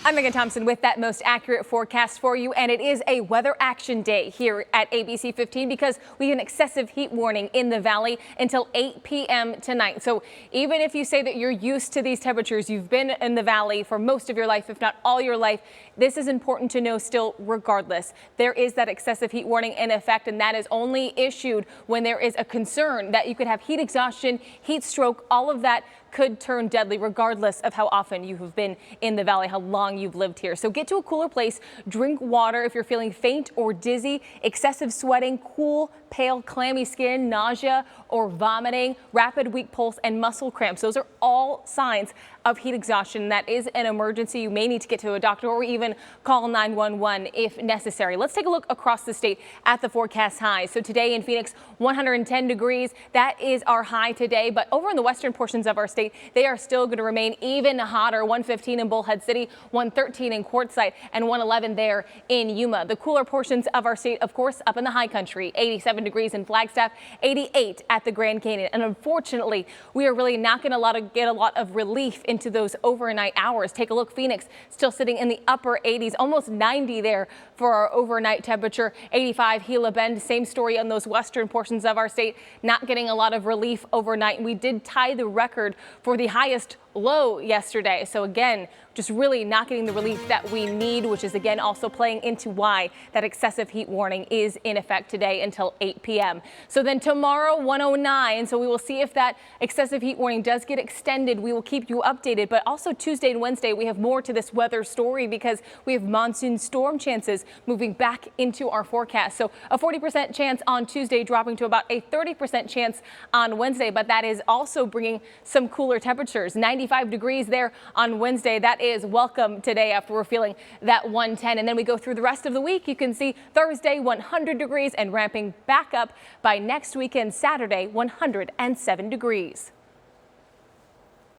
I'm Megan Thompson with that most accurate forecast for you, and it is a weather action day here at ABC 15 because we have an excessive heat warning in the valley until 8 p.m. tonight. So even if you say that you're used to these temperatures, you've been in the valley for most of your life, if not all your life, this is important to know still regardless. There is that excessive heat warning in effect, and that is only issued when there is a concern that you could have heat exhaustion, heat stroke, all of that could turn deadly regardless of how often you have been in the valley, how long you've lived here. So get to a cooler place, drink water if you're feeling faint or dizzy, excessive sweating, cool, pale, clammy skin, nausea or vomiting, rapid weak pulse and muscle cramps. Those are all signs of heat exhaustion. That is an emergency. You may need to get to a doctor or even call 911 if necessary. Let's take a look across the state at the forecast highs. So today in Phoenix, 110 degrees. That is our high today, but over in the western portions of our state, they are still going to remain even hotter. 115 in Bullhead City, 113 in Quartzsite, and 111 there in Yuma. The cooler portions of our state, of course, up in the high country, 87 degrees in Flagstaff, 88 at the Grand Canyon. And unfortunately, we are really not going to get a lot of relief into those overnight hours. Take a look. Phoenix still sitting in the upper 80s, almost 90 there for our overnight temperature. 85 Gila Bend, same story on those western portions of our state, not getting a lot of relief overnight. We did tie the record for the highest low yesterday. So again, just really not getting the relief that we need, which is again also playing into why that excessive heat warning is in effect today until 8 p.m. So then tomorrow 109. So we will see if that excessive heat warning does get extended. We will keep you updated. But also Tuesday and Wednesday, we have more to this weather story because we have monsoon storm chances moving back into our forecast. So a 40% chance on Tuesday, dropping to about a 30% chance on Wednesday. But that is also bringing some cooler temperatures. 95 degrees there on Wednesday. That is welcome today after we're feeling that 110. And then we go through the rest of the week. You can see Thursday 100 degrees and ramping back up by next weekend, Saturday 107 degrees.